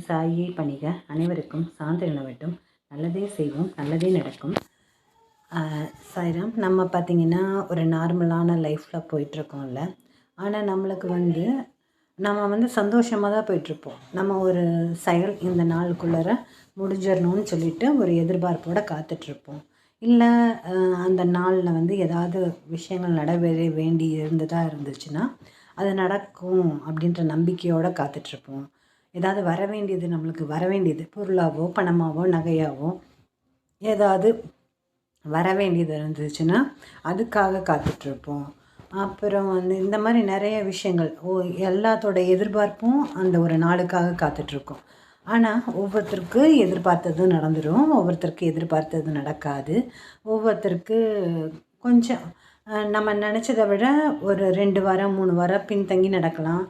சாயை பணிக அனைவருக்கும் சாந்தி நிலவட்டும். நல்லதே செய்வோம், நல்லதே நடக்கும். சாய்ராம். நம்ம பார்த்திங்கன்னா ஒரு நார்மலான லைஃப்பில் போயிட்டுருக்கோம்ல. ஆனால் நம்மளுக்கு நம்ம சந்தோஷமாக தான் போயிட்டுருப்போம். நம்ம ஒரு செயல் இந்த நாளுக்குள்ளே முடிஞ்சிடணும்னு சொல்லிட்டு ஒரு எதிர்பார்ப்போடு காத்துட்ருப்போம். இல்லை அந்த நாளில் ஏதாவது விஷயங்கள் நடைபெற வேண்டி இருந்ததாக இருந்துச்சுன்னா அது நடக்கும் அப்படின்ற நம்பிக்கையோடு காத்துட்ருப்போம். ஏதாவது வர வேண்டியது, நம்மளுக்கு வர வேண்டியது பொருளாவோ பணமாவோ நகையாவோ ஏதாவது வர வேண்டியது இருந்துச்சுன்னா அதுக்காக காத்துட்ருப்போம். அப்புறம் இந்த மாதிரி நிறைய விஷயங்கள் எல்லாத்தோட எதிர்பார்ப்பும் அந்த ஒரு நாளுக்காக காத்துட்ருக்கோம். ஆனால் ஒவ்வொருத்தருக்கு எதிர்பார்த்தது நடந்துடும், ஒவ்வொருத்தருக்கு எதிர்பார்த்தது நடக்காது. ஒவ்வொருத்தருக்கு கொஞ்சம் நம்ம நினச்சதை விட ஒரு 2 வாரம் 3 வாரம் பின்தங்கி நடக்கலாம்.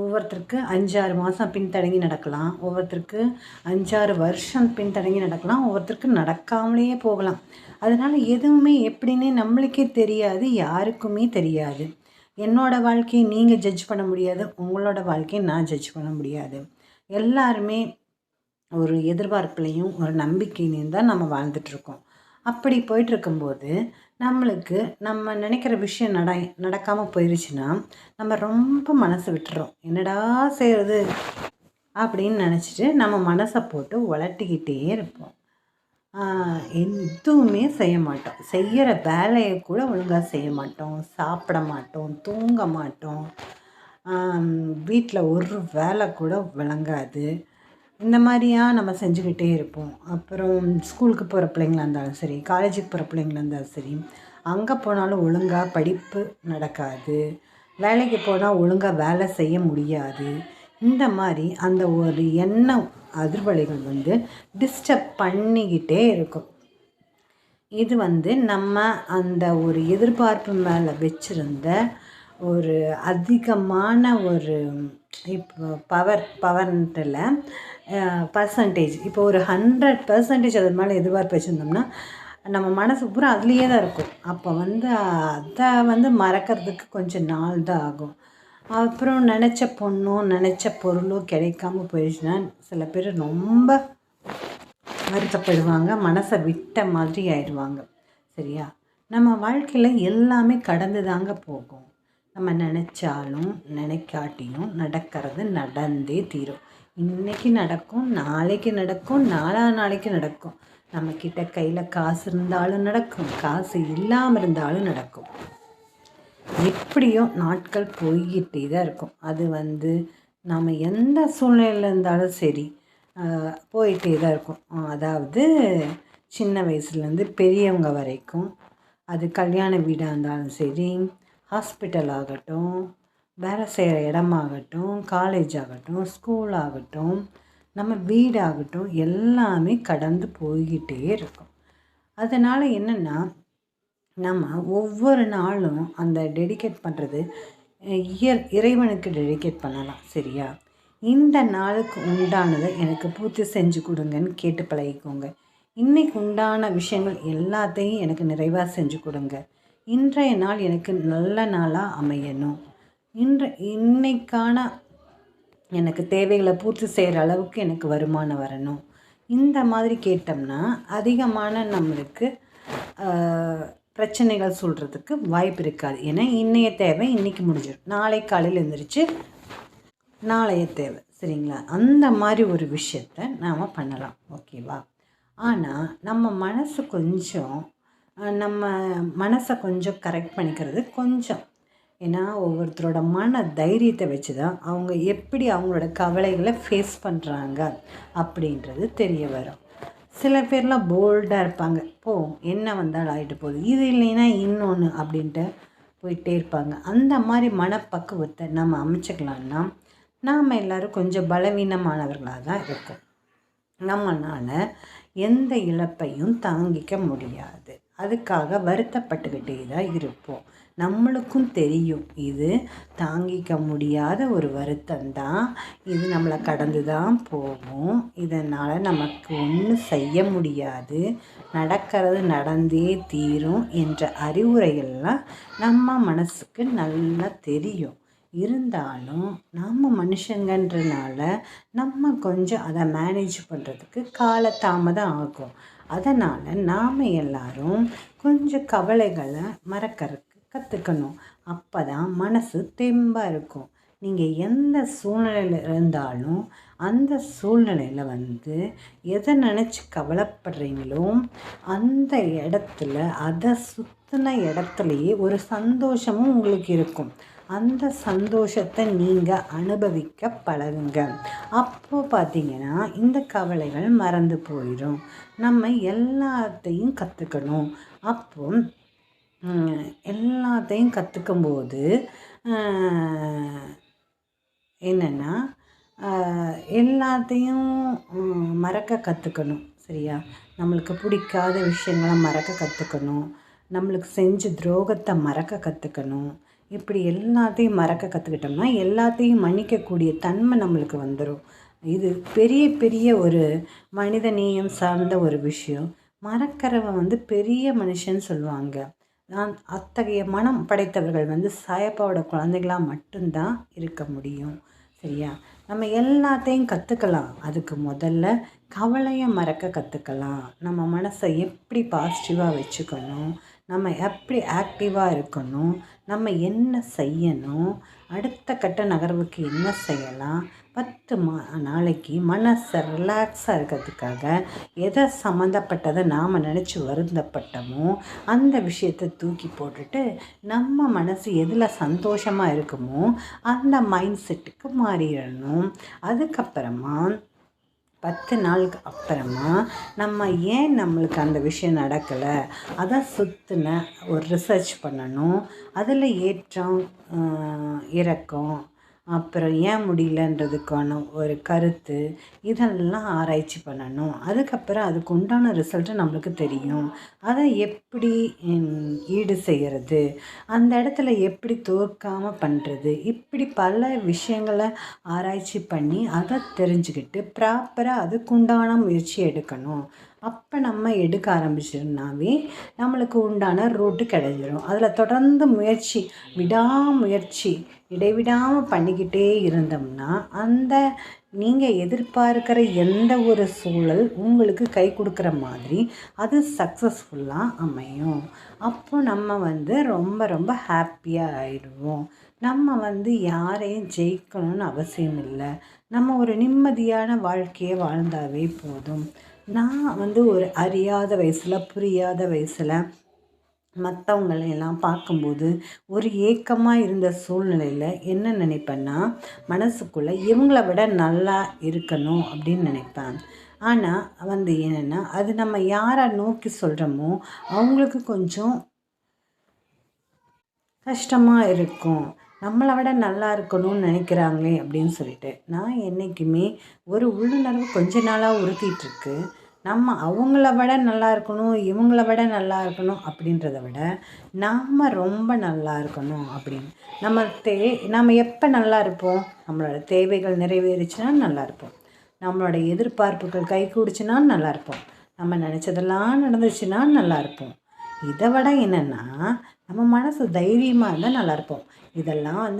ஒவ்வொருத்தருக்கு 5-6 மாதம் பின்தங்கி நடக்கலாம். ஒவ்வொருத்தருக்கு 5-6 வருஷம் பின்தங்கி நடக்கலாம். ஒவ்வொருத்தருக்கு நடக்காமலேயே போகலாம். அதனால் எதுவுமே எப்படின்னே நம்மளுக்கே தெரியாது, யாருக்குமே தெரியாது. என்னோடய வாழ்க்கையை நீங்கள் ஜட்ஜ் பண்ண முடியாது, உங்களோட வாழ்க்கையை நான் ஜட்ஜ் பண்ண முடியாது. எல்லாருமே ஒரு எதிர்பார்ப்புலையும் ஒரு நம்பிக்கையிலையும் தான் நம்ம வாழ்ந்துட்டுருக்கோம். அப்படி போயிட்டுருக்கும்போது நம்மளுக்கு நம்ம நினைக்கிற விஷயம் நடக்காமல் போயிடுச்சுன்னா நம்ம ரொம்ப மனசை விட்டுறோம். என்னடா செய்கிறது அப்படின்னு நினச்சிட்டு நம்ம மனசை போட்டு உலட்டிக்கிட்டே இருப்போம். எதுவுமே செய்ய மாட்டோம். செய்கிற வேலையை கூட ஒழுங்காக செய்ய மாட்டோம், சாப்பிட மாட்டோம், தூங்க மாட்டோம். வீட்டில் ஒரு வேலை கூட விளங்காது. இந்த மாதிரியா நம்ம செஞ்சுக்கிட்டே இருப்போம். அப்புறம் ஸ்கூலுக்கு போகிற பிள்ளைங்களாக இருந்தாலும் சரி, காலேஜுக்கு போகிற பிள்ளைங்களாக இருந்தாலும் சரி, அங்கே போனாலும் ஒழுங்காக படிப்பு நடக்காது, வேலைக்கு போனால் ஒழுங்காக வேலை செய்ய முடியாது. இந்த மாதிரி அந்த ஒரு எண்ணம் அதிர்வலைகள் டிஸ்டர்ப் பண்ணிக்கிட்டே இருக்கும். இது நம்ம அந்த ஒரு எதிர்பார்ப்பு மேலே வச்சுருந்த ஒரு அதிகமான ஒரு இப்போ பவர்ன்ட்டில் பர்சன்டேஜ், இப்போ ஒரு 100% அது மேலே எதிர்பார்ப்பு வச்சுருந்தோம்னா நம்ம மனசு பூரா அதுலேயே தான் இருக்கும். அப்போ அதை மறக்கிறதுக்கு கொஞ்சம் நாள் தான் ஆகும். அப்புறம் நினச்ச பொண்ணோ நினச்ச பொருளோ கிடைக்காம போயிடுச்சுன்னா சில பேர் ரொம்ப வருத்தப்படுவாங்க, மனசை விட்ட மாதிரி ஆயிடுவாங்க. சரியா? நம்ம வாழ்க்கையில் எல்லாமே கடந்து தாங்க போகும். நம்ம நினச்சாலும் நினைக்காட்டியும் நடக்கிறது நடந்தே தீரும். இன்றைக்கி நடக்கும், நாளைக்கு நடக்கும், நாளைக்கு நடக்கும். நம்மக்கிட்ட கையில் காசு இருந்தாலும் நடக்கும், காசு இல்லாமல் இருந்தாலும் நடக்கும். எப்படியோ நாட்கள் போய்கிட்டே தான் இருக்கும். அது நாம் எந்த சூழ்நிலையில் இருந்தாலும் சரி போயிட்டே தான் இருக்கும். அதாவது சின்ன வயசுலேருந்து பெரியவங்க வரைக்கும், அது கல்யாண வீடாக இருந்தாலும் சரி, ஹாஸ்பிட்டல் ஆகட்டும், வேலை செய்கிற இடமாகட்டும், காலேஜ் ஆகட்டும், ஸ்கூல் ஆகட்டும், நம்ம வீடாகட்டும், எல்லாமே கடந்து போய்கிட்டே இருக்கும். அதனால் என்னென்னா நம்ம ஒவ்வொரு நாளும் அந்த டெடிகேட் பண்ணுறது இறைவனுக்கு டெடிகேட் பண்ணலாம். சரியா? இந்த நாளுக்கு உண்டானதை எனக்கு பூர்த்தி செஞ்சு கொடுங்கன்னு கேட்டு பழகிக்கோங்க. இன்றைக்கு உண்டான விஷயங்கள் எல்லாத்தையும் எனக்கு நிறைவாக செஞ்சு கொடுங்க. இன்றைய நாள் எனக்கு நல்ல நாளாக அமையணும். இன்னைக்கான எனக்கு தேவைகளை பூர்த்தி செய்கிற அளவுக்கு எனக்கு வருமானம் வரணும். இந்த மாதிரி கேட்டோம்னா அதிகமான நம்மளுக்கு பிரச்சனைகள் சொல்கிறதுக்கு வாய்ப்பு இருக்காது. ஏன்னா இன்றைய தேவை இன்றைக்கி முடிஞ்சிடும், நாளை காலையில் எழுந்திரிச்சு நாளைய தேவை. சரிங்களா? அந்த மாதிரி ஒரு விஷயத்த நாம் பண்ணலாம். ஓகேவா? ஆனால் நம்ம மனசை கொஞ்சம் கரெக்ட் பண்ணிக்கிறது கொஞ்சம். ஏன்னா ஒவ்வொருத்தரோட மன தைரியத்தை வச்சு தான் அவங்க எப்படி அவங்களோட கவலைகளை ஃபேஸ் பண்ணுறாங்க அப்படின்றது தெரிய வரும். சில பேர்லாம் போல்டாக இருப்பாங்க, என்ன வந்தாலும் ஆகிட்டு போகுது, இது இல்லைன்னா இன்னொன்று அப்படின்ட்டு போயிட்டே இருப்பாங்க. அந்த மாதிரி மனப்பக்குவத்தை நம்ம அமைச்சிக்கலான்னா நாம் எல்லோரும் கொஞ்சம் பலவீனமானவர்களாக தான் இருக்கும். நம்மளால் எந்த இழப்பையும் தாங்கிக்க முடியாது. அதுக்காக வருத்தப்பட்டுக்கிட்டே தான் இருப்போம். நம்மளுக்கும் தெரியும் இது தாங்கிக்க முடியாத ஒரு வருத்தம்தான், இது நம்மளை கடந்து தான் போகும், இதனால் நமக்கு ஒன்றும் செய்ய முடியாது, நடக்கிறது நடந்தே தீரும் என்ற அறிவுரைகள்லாம் நம்ம மனசுக்கு நல்லா தெரியும். இருந்தாலும் நம்ம மனுஷங்கன்றனால நம்ம கொஞ்சம் அதை மேனேஜ் பண்ணுறதுக்கு காலதாமதம் ஆகும். அதனால் நாம் எல்லாரும் கொஞ்சம் கவலைகளை மறக்கறதுக்கு கற்றுக்கணும். அப்போ தான் மனசு தெம்பாக இருக்கும். நீங்கள் எந்த சூழ்நிலையில் இருந்தாலும் அந்த சூழ்நிலையில் எதை நினச்சி கவலைப்படுறீங்களோ அந்த இடத்துல அதை சுற்றின இடத்துலையே ஒரு சந்தோஷமும் உங்களுக்கு இருக்கும். அந்த சந்தோஷத்தை நீங்கள் அனுபவிக்க பழகுங்க. அப்போது பார்த்திங்கன்னா இந்த கவலைகள் மறந்து போயிடும். நம்ம எல்லாத்தையும் கற்றுக்கணும். அப்போ எல்லாத்தையும் கற்றுக்கும்போது என்னென்னா எல்லாத்தையும் மறக்க கற்றுக்கணும். சரியா? நம்மளுக்கு பிடிக்காத விஷயங்களை மறக்க கற்றுக்கணும். நம்மளுக்கு செஞ்ச துரோகத்தை மறக்க கற்றுக்கணும். இப்படி எல்லாத்தையும் மறக்க கற்றுக்கிட்டோம்னா எல்லாத்தையும் மன்னிக்கக்கூடிய தன்மை நம்மளுக்கு வந்துடும். இது பெரிய பெரிய ஒரு மனித நேயம் சார்ந்த ஒரு விஷயம். மறக்கிறவன் பெரிய மனுஷன்னு சொல்லுவாங்க. அத்தகைய மனம் படைத்தவர்கள் சாயப்பாவோட குழந்தைகளாக மட்டும்தான் இருக்க முடியும். சரியா? நம்ம எல்லாத்தையும் கற்றுக்கலாம். அதுக்கு முதல்ல கவலையை மறக்க கற்றுக்கலாம். நம்ம மனசை எப்படி பாசிட்டிவாக வச்சுக்கணும், நம்ம எப்படி ஆக்டிவாக இருக்கணும், நம்ம என்ன செய்யணும், அடுத்த கட்ட நகர்வுக்கு என்ன செய்யலாம், 10 நாளைக்கு மனசை ரிலாக்ஸாக இருக்கிறதுக்காக எதை சம்மந்தப்பட்டதை நாம் நினச்சி வருந்தப்பட்டோமோ அந்த விஷயத்தை தூக்கி போட்டுட்டு நம்ம மனசு எதில் சந்தோஷமாக இருக்குமோ அந்த மைண்ட் செட்டுக்கு மாறிடணும். அதுக்கப்புறமா 10 நாளுக்கு அப்புறமா நம்ம ஏன் நம்மளுக்கு அந்த விஷயம் நடக்கலை அதை சுற்றின ஒரு ரிசர்ச் பண்ணணும். அதில் ஏற்றம் இறக்கம் அப்புறம் ஏன் முடியலன்றதுக்கான ஒரு கருத்து இதெல்லாம் ஆராய்ச்சி பண்ணணும். அதுக்கப்புறம் அதுக்கு உண்டான ரிசல்ட்டு நம்மளுக்கு தெரியும். அதை எப்படி ஈடு செய்கிறது, அந்த இடத்துல எப்படி தோற்காமல் பண்ணுறது, இப்படி பல விஷயங்களை ஆராய்ச்சி பண்ணி அதை தெரிஞ்சுக்கிட்டு ப்ராப்பராக அதுக்குண்டான முயற்சி எடுக்கணும். அப்போ நம்ம எடுக்க ஆரம்பிச்சிருந்தாவே நம்மளுக்கு உண்டான ரூட்டு கிடைச்சிரும். அதில் தொடர்ந்து முயற்சி விடாமுயற்சி இடைவிடாமல் பண்ணிக்கிட்டே இருந்தோம்னா அந்த நீங்கள் எதிர்பார்க்குற எந்த ஒரு சூழல் உங்களுக்கு கை கொடுக்குற மாதிரி அது சக்ஸஸ்ஃபுல்லாக அமையும். அப்போ நம்ம ரொம்ப ரொம்ப ஹாப்பியாக ஆயிடுவோம். நம்ம யாரையும் ஜெயிக்கணும்னு அவசியம் இல்லை. நம்ம ஒரு நிம்மதியான வாழ்க்கையை வாழ்ந்தாவே போதும். நான் ஒரு அறியாத வயசில் புரியாத வயசில் மற்றவங்களையெல்லாம் பார்க்கும்போது ஒரு ஏக்கமாக இருந்த சூழ்நிலையில் என்ன நினைப்பேன்னா மனசுக்குள்ளே இவங்கள விட நல்லா இருக்கணும் அப்படின்னு நினைப்பேன். ஆனால் என்னென்னா அது நம்ம யாரை நோக்கி சொல்கிறோமோ அவங்களுக்கு கொஞ்சம் கஷ்டமாக இருக்கும். நம்மளை விட நல்லா இருக்கணும்னு நினைக்கிறாங்களே அப்படின்னு சொல்லிட்டு நான் என்றைக்குமே ஒரு உள்ளுணர்வு கொஞ்ச நாளாக உறுத்திட்டுருக்கு. நம்ம அவங்கள விட நல்லா இருக்கணும், இவங்கள விட நல்லா இருக்கணும் அப்படின்றத விட நாம் ரொம்ப நல்லா இருக்கணும் அப்படின்னு நம்ம எப்போ நல்லா இருப்போம், நம்மளோட தேவைகள் நிறைவேறிச்சுன்னா நல்லா இருப்போம், நம்மளோட எதிர்பார்ப்புகள் கை கூடிச்சுன்னா நல்லா இருப்போம், நம்ம நினச்சதெல்லாம் நடந்துச்சுன்னா நல்லா இருப்போம். இதை விட என்னென்னா நம்ம மனசு தைரியமாக இருந்தால் நல்லாயிருப்போம். இதெல்லாம்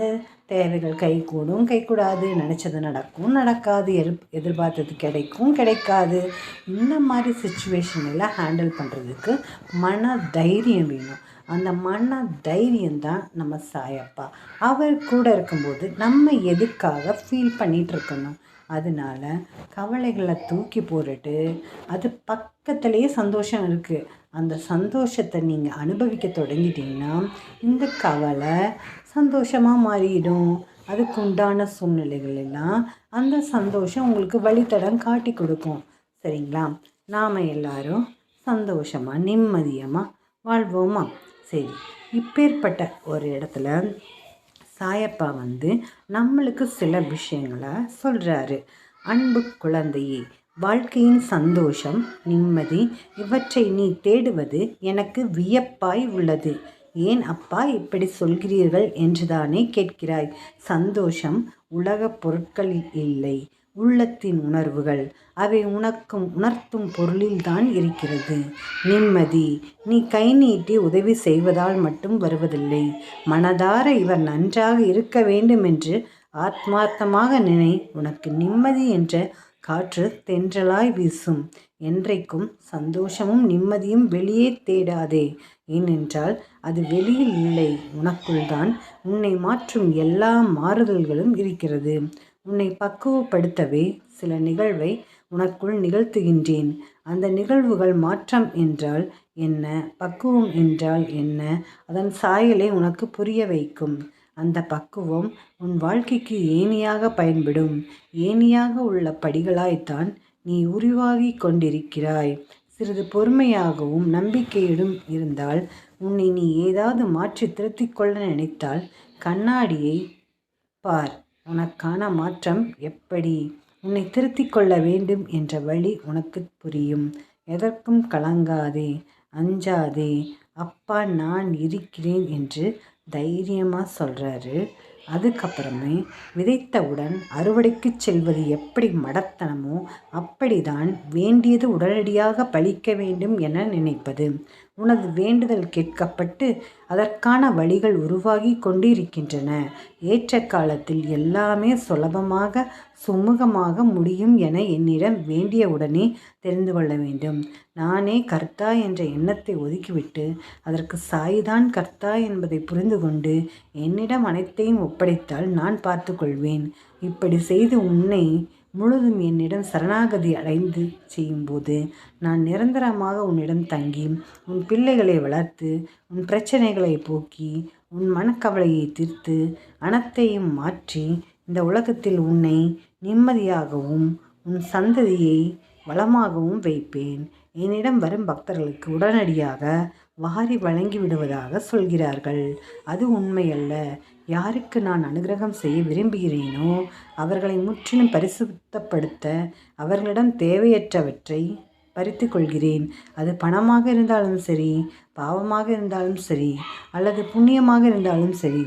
தேவைகள் கை கூடும் கைக்கூடாது, நினச்சது நடக்கும் நடக்காது, எதிர்பார்த்தது கிடைக்கும் கிடைக்காது. இந்த மாதிரி சுச்சுவேஷனெல்லாம் ஹேண்டில் பண்ணுறதுக்கு மன தைரியம் வேணும். அந்த மன தைரியம்தான் நம்ம சாயப்பா. அவர் கூட இருக்கும்போது நம்ம எதுக்காக ஃபீல் பண்ணிகிட்ருக்கணும். அதனால் கவலைகளை தூக்கி போட்டுட்டு அது பக்கத்துலேயே சந்தோஷம் இருக்குது. அந்த சந்தோஷத்தை நீங்கள் அனுபவிக்க தொடங்கிட்டிங்கன்னா இந்த கவலை சந்தோஷமாக மாறிடும். அதுக்கு உண்டான சூழ்நிலைகள் எல்லாம் அந்த சந்தோஷம் உங்களுக்கு வழித்தடம் காட்டி கொடுக்கும். சரிங்களா? நாம் எல்லாரும் சந்தோஷமாக நிம்மதியமாக வாழ்வோமா? சரி, இப்பேற்பட்ட ஒரு இடத்துல சாயப்பா நம்மளுக்கு சில விஷயங்களை சொல்கிறாரு. அன்பு குழந்தையே, வாழ்க்கையின் சந்தோஷம் நிம்மதி இவற்றை நீ தேடுவது எனக்கு வியப்பாய் உள்ளது. ஏன் அப்பா இப்படி சொல்கிறீர்கள் என்றுதானே கேட்கிறாய். சந்தோஷம் உலக பொருட்களில் இல்லை, உள்ளத்தின் உணர்வுகள். அவை உனக்கும் உணர்த்தும் பொருளில்தான் இருக்கிறது. நிம்மதி நீ கை நீட்டி உதவி செய்வதால் மட்டும் வருவதில்லை. மனதார இவர் நன்றாக இருக்க வேண்டுமென்று ஆத்மார்த்தமாக நினை. உனக்கு நிம்மதி என்ற காற்று தென்றலாய் வீசும். என்றைக்கும் சந்தோஷமும் நிம்மதியும் வெளியே தேடாதே. ஏனென்றால் அது வெளியில் இல்லை, உனக்குள்தான் உன்னை மாற்றும் எல்லா மாறுதல்களும் இருக்கிறது. உன்னை பக்குவப்படுத்தவே சில நிகழ்வை உனக்குள் நிகழ்த்துகின்றேன். அந்த நிகழ்வுகள் மாற்றம் என்றால் என்ன, பக்குவம் என்றால் என்ன, அதன் சாயலை உனக்கு புரிய வைக்கும். அந்த பக்குவம் உன் வாழ்க்கைக்கு ஏணியாக பயன்படும். ஏணியாக உள்ள படிகளாய்த்தான் நீ உருவாகி கொண்டிருக்கிறாய். சிறிது பொறுமையாகவும் நம்பிக்கையுடன் இருந்தால், உன்னை நீ ஏதாவது மாற்றி திருத்திக் கொள்ள நினைத்தால் கண்ணாடியை பார். உனக்கான மாற்றம் எப்படி உன்னை திருத்திக் கொள்ள வேண்டும் என்ற வழி உனக்கு புரியும். எதற்கும் கலங்காதே, அஞ்சாதே. அப்பா நான் இருக்கிறேன் என்று தைரியமாக சொல்கிறாரு. அதுக்கப்புறமே விதைத்தவுடன் அறுவடைக்கு செல்வது எப்படி மடத்தனமோ அப்படிதான் வேண்டியது உடனடியாக பலிக்க வேண்டும் என நினைப்பது. உனது வேண்டுதல் கேட்கப்பட்டு அதற்கான வழிகள் உருவாகி கொண்டிருக்கின்றன. ஏற்ற காலத்தில் எல்லாமே சுலபமாக சுமூகமாக முடியும் என என்னிடம் வேண்டியவுடனே தெரிந்து கொள்ள வேண்டும். நானே கர்த்தா என்ற எண்ணத்தை ஒதுக்கிவிட்டு அதற்கு சாய்தான் கர்த்தா என்பதை புரிந்து கொண்டு என்னிடம் அனைத்தையும் ஒப்படைத்தால் நான் பார்த்து கொள்வேன். இப்படி செய்து உன்னை முழுதும் என்னிடம் சரணாகதி அடைந்து செய்யும்போது நான் நிரந்தரமாக உன்னிடம் தங்கி உன் பிள்ளைகளை வளர்த்து உன் பிரச்சனைகளை போக்கி உன் மனக்கவலையை தீர்த்து அனைத்தையும் மாற்றி இந்த உலகத்தில் உன்னை நிம்மதியாகவும் உன் சந்ததியை வளமாகவும் வைப்பேன். என்னிடம் வரும் பக்தர்களுக்கு உடனடியாக வாரி வழங்கி விடுவதாக சொல்கிறார்கள். அது உண்மையல்ல. யாருக்கு நான் அனுகிரகம் செய்ய விரும்புகிறேனோ அவர்களை முற்றிலும் பரிசுத்தப்படுத்த அவர்களிடம் தேவையற்றவற்றை பறித்து கொள்கிறேன். அது பணமாக இருந்தாலும் சரி, பாவமாக இருந்தாலும் சரி, அல்லது புண்ணியமாக இருந்தாலும் சரி,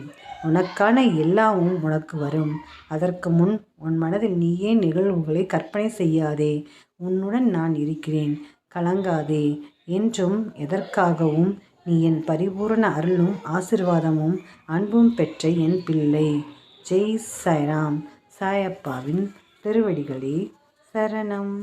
உனக்கான எல்லாமும் உனக்கு வரும். அதற்கு முன் உன் மனதில் நீயே நிகழ்வுகளை கற்பனை செய்யாதே. உன்னுடன் நான் இருக்கிறேன், கலங்காதே. என்றும் எதற்காகவும் நீ என் பரிபூரண அருளும் ஆசிர்வாதமும் அன்பும் பெற்ற என் பிள்ளை. ஜெய் சாய்ராம். சாயப்பாவின் திருவடிகளே சரணம்.